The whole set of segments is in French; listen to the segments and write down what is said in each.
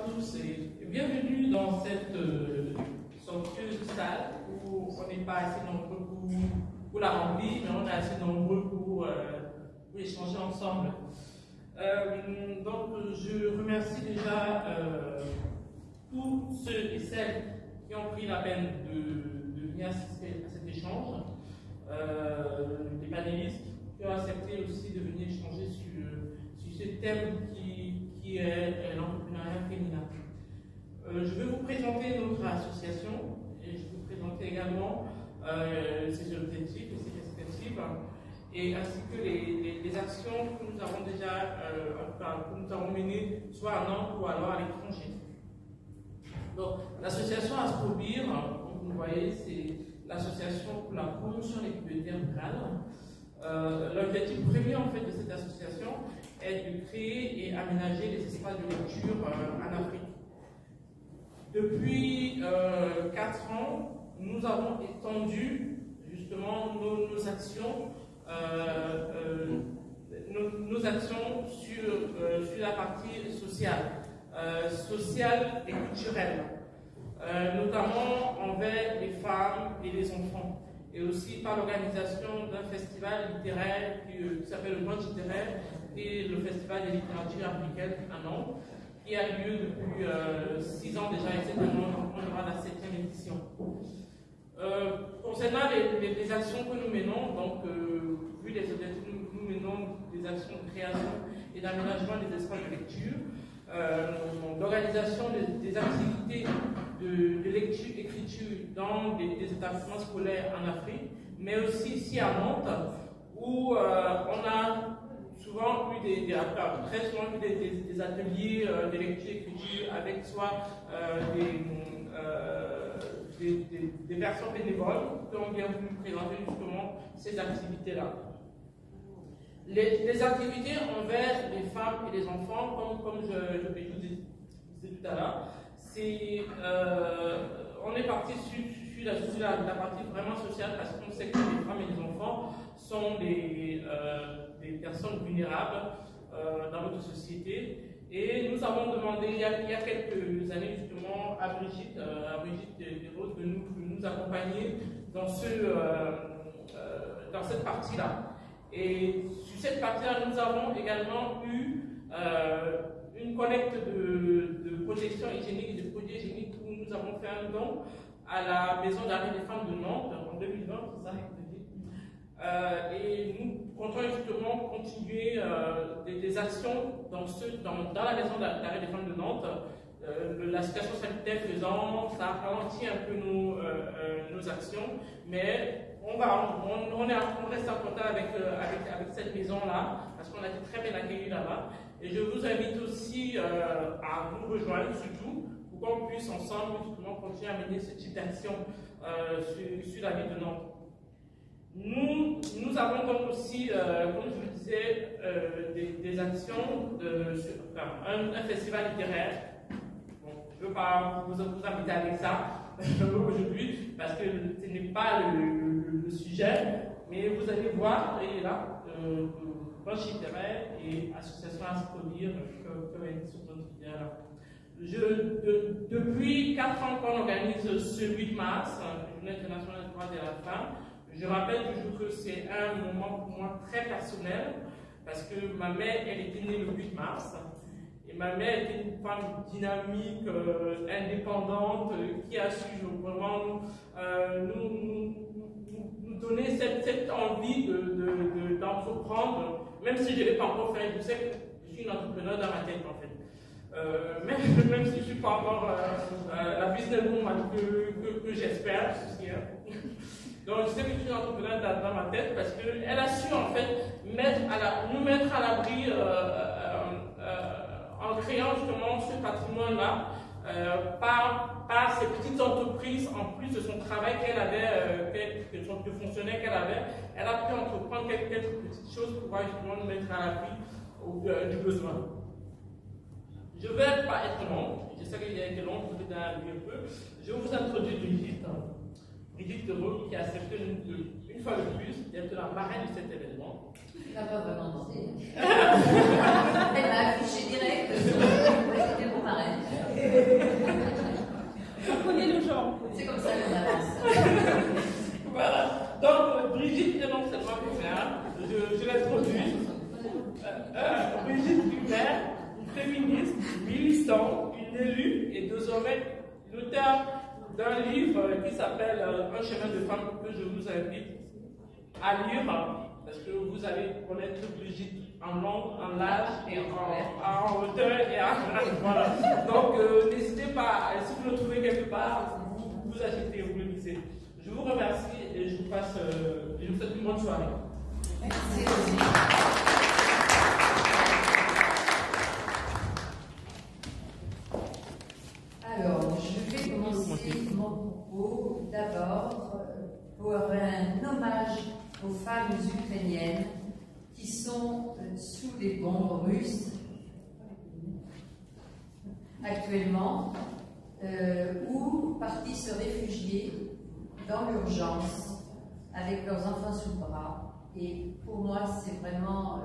tous et bienvenue dans cette somptueuse salle où on n'est pas assez nombreux pour la remplir, mais on est assez nombreux pour échanger ensemble. Donc je remercie déjà tous ceux et celles qui ont pris la peine de venir assister à cet échange, les panélistes qui ont accepté aussi de venir échanger sur ce thème qui est l'entrepreneuriat féminin. Je vais vous présenter notre association et je vais vous présenter également ses objectifs et ses perspectives, et ainsi que les actions que nous avons déjà que nous avons menées soit à Nantes ou alors à l'étranger. Donc l'association Asprobir, comme vous voyez, c'est l'association pour la promotion des bibliothèques rurales. L'objectif premier en fait de cette association est de créer et aménager des espaces de lecture en Afrique. Depuis 4 ans, nous avons étendu justement nos actions, nos actions sur la partie sociale et culturelle, notamment envers les femmes et les enfants, et aussi par l'organisation d'un festival littéraire qui s'appelle le Brunch littéraire et le Festival des littératures africaines à Nantes, qui a lieu depuis 6 ans déjà, et cette année on aura la 7e édition. Concernant les actions que nous menons, donc vu les objectifs, nous menons des actions de création et d'aménagement des espaces de lecture, l'organisation des activités de lecture, écriture dans des établissements scolaires en Afrique, mais aussi ici à Nantes, où on a souvent eu très souvent eu des ateliers de lecture et écriture avec soit des personnes bénévoles qui ont bien voulu présenter justement ces activités-là. Les activités envers les femmes et les enfants, comme je vous disais tout à l'heure, on est parti sur la partie vraiment sociale, parce qu'on sait que les femmes et les enfants sont des personnes vulnérables dans notre société. Et nous avons demandé il y a quelques années justement à Brigitte Desroses de nous accompagner dans cette partie-là. Et sur cette partie-là, nous avons également eu une collecte de protection hygiénique et de produits hygiéniques où nous avons fait un don à la maison d'arrêt des femmes de Nantes en 2020, c'est ça, et nous comptons justement continuer des actions dans la maison d'arrêt des femmes de Nantes. La situation sanitaire faisant, ça ralentit un peu nos actions, mais on reste en contact avec cette maison-là, parce qu'on a été très bien accueillis là-bas. Et je vous invite aussi à nous rejoindre, surtout, pour qu'on puisse ensemble justement continuer à mener ce type d'action sur la ville de Nantes. Nous avons donc aussi, comme je vous disais, des actions, un festival littéraire. Bon, je ne veux pas vous inviter avec ça aujourd'hui, parce que ce n'est pas le sujet, mais vous allez voir, et là, Brunch littéraire et Association Asprobir peuvent être sur notre idée-là. Depuis 4 ans qu'on organise ce 8 mars, la Journée internationale des droits de la femme. Je rappelle toujours que c'est un moment pour moi très personnel, parce que ma mère, elle était née le 8 mars, et ma mère était une femme dynamique, indépendante, qui a su vraiment nous donner cette envie d'entreprendre, même si je ne l'ai pas encore fait. Je sais que je suis une entrepreneur dans ma tête en fait. Même si je ne suis pas encore la businesswoman que j'espère. Donc je sais que je suis une entrepreneur dans ma tête, parce qu'elle a su en fait nous mettre à l'abri en créant justement ce patrimoine-là par ces petites entreprises, en plus de son travail qu'elle avait, de fonctionnaire qu'elle avait. Elle a pu entreprendre quelques petites choses pour pouvoir justement nous mettre à l'abri du besoin. Je ne vais pas être long, je sais qu'il y a été long, je vais un peu. Je vais vous introduire Brigitte Desroses, qui a accepté une fois de plus d'être la marraine de cet événement. Tu n'as pas vraiment demandé. Elle m'a affiché direct. C'était mon marraine. ans, une élue et désormais l'auteur d'un livre qui s'appelle Un chemin de femme que je vous invite à lire parce que vous allez connaître Brigitte en long, en large et en hauteur et en voilà. Donc n'hésitez pas, si vous le trouvez quelque part, vous achetez, vous le lisez. Je vous remercie et je vous souhaite une bonne soirée. Merci. Alors, je vais commencer mon propos d'abord pour un hommage aux femmes ukrainiennes qui sont sous les bombes russes actuellement ou parties se réfugier dans l'urgence avec leurs enfants sous le bras. Et pour moi, c'est vraiment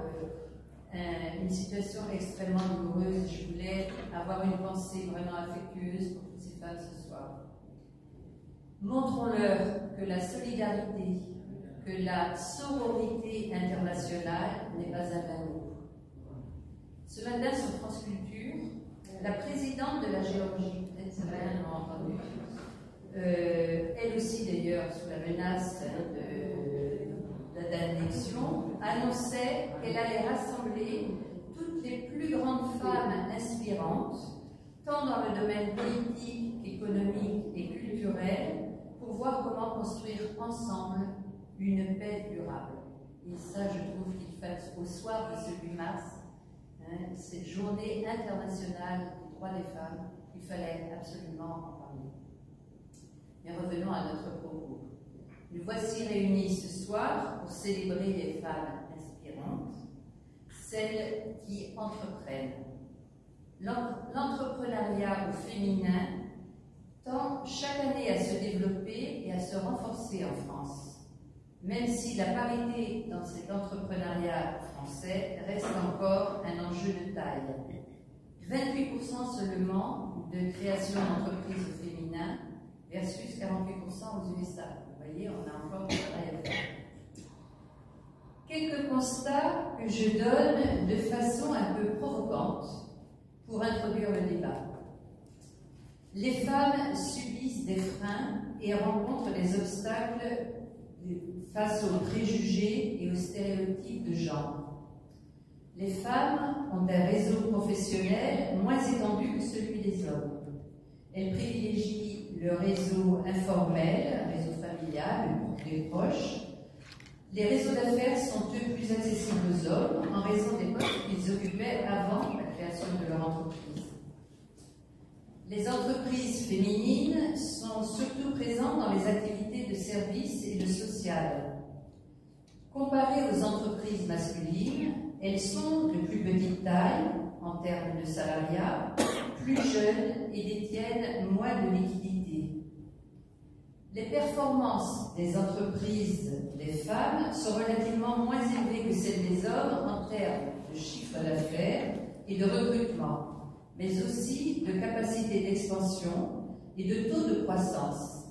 une situation extrêmement douloureuse. Je voulais avoir une pensée vraiment affectueuse pour toutes ces femmes ce soir. Montrons-leur que la solidarité, que la sororité internationale n'est pas un amour. Ce matin sur France Culture, la présidente de la Géorgie, peut-être certains l'ont entendu, elle aussi d'ailleurs sous la menace d'annexion, annonçait qu'elle allait rassembler toutes les plus grandes femmes inspirantes, tant dans le domaine politique, économique et culturel, pour voir comment construire ensemble une paix durable. Et ça, je trouve qu'il fait, au soir de ce 8 mars, cette journée internationale des droits des femmes, il fallait absolument en parler. Mais revenons à notre propos. Nous voici réunis ce soir pour célébrer les femmes inspirantes, celles qui entreprennent. L'entrepreneuriat au féminin tend chaque année à se développer et à se renforcer en France, même si la parité dans cet entrepreneuriat français reste encore un enjeu de taille. 28% seulement de création d'entreprises au féminin versus 48% aux USA. Vous voyez, on a encore du travail à faire. Quelques constats que je donne de façon un peu provocante pour introduire le débat. Les femmes subissent des freins et rencontrent des obstacles face aux préjugés et aux stéréotypes de genre. Les femmes ont un réseau professionnel moins étendu que celui des hommes. Elles privilégient le réseau informel, le réseau familial, des proches. Les réseaux d'affaires sont eux plus accessibles aux hommes en raison des postes qu'ils occupaient avant la création de leur entreprise. Les entreprises féminines sont surtout présentes dans les activités de service et de social. Comparées aux entreprises masculines, elles sont de plus petite taille en termes de salariat, plus jeunes et détiennent moins de liquidités. Les performances des entreprises des femmes sont relativement moins élevées que celles des hommes en termes de chiffre d'affaires et de recrutement, mais aussi de capacité d'expansion et de taux de croissance.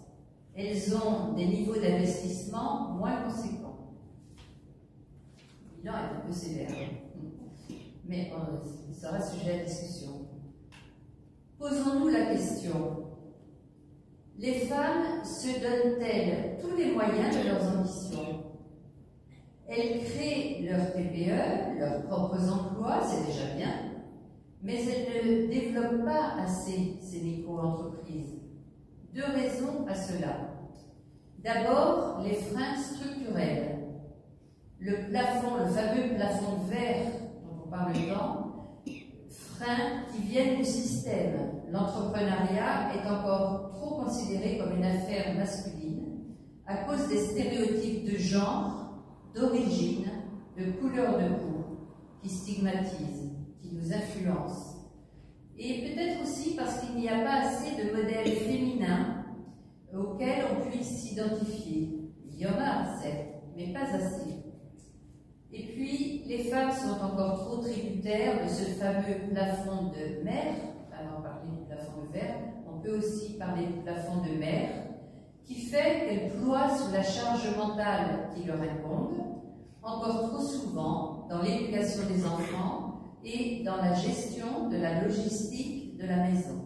Elles ont des niveaux d'investissement moins conséquents. Le bilan est un peu sévère, mais il sera sujet à discussion. Posons-nous la question. Les femmes se donnent-elles tous les moyens de leurs ambitions? Elles créent leur TPE, leurs propres emplois, c'est déjà bien, mais elles ne développent pas assez ces micro-entreprises. Deux raisons à cela. D'abord, les freins structurels. Le plafond, le fameux plafond de verre dont on parle tant, freins qui viennent du système. L'entrepreneuriat est encore trop considéré comme une affaire masculine à cause des stéréotypes de genre, d'origine, de couleur de peau qui stigmatisent, qui nous influencent. Et peut-être aussi parce qu'il n'y a pas assez de modèles féminins auxquels on puisse s'identifier. Il y en a, certes, mais pas assez. Et puis, les femmes sont encore trop tributaires de ce fameux plafond de mer. Avant de parler du plafond de verre, on peut aussi parler du plafond de mer, qui fait qu'elles ploient sous la charge mentale qui leur incombe, encore trop souvent dans l'éducation des enfants et dans la gestion de la logistique de la maison.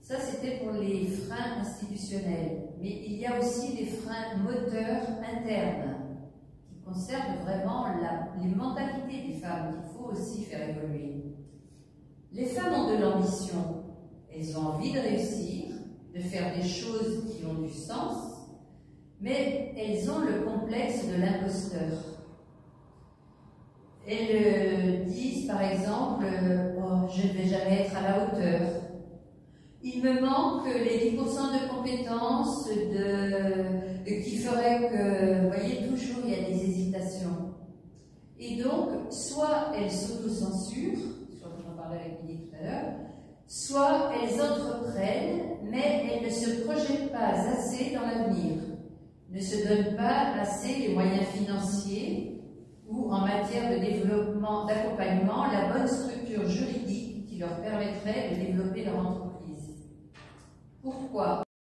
Ça, c'était pour les freins institutionnels. Mais il y a aussi des freins moteurs internes qui concernent vraiment les mentalités des femmes qu'il faut aussi faire évoluer. Les femmes ont de l'ambition. Elles ont envie de réussir, de faire des choses qui ont du sens, mais elles ont le complexe de l'imposteur. Elles disent par exemple oh, je ne vais jamais être à la hauteur. Il me manque les 10% de compétences qui feraient que, vous voyez, toujours il y a des hésitations. Et donc, soit elles s'auto-censurent, soit j'en parlais avec Lydie tout à l'heure, soit elles entreprennent, mais elles ne se projettent pas assez dans l'avenir, ne se donnent pas assez les moyens financiers ou en matière de développement, d'accompagnement, la bonne structure juridique qui leur permettrait de développer leur entreprise. Pourquoi?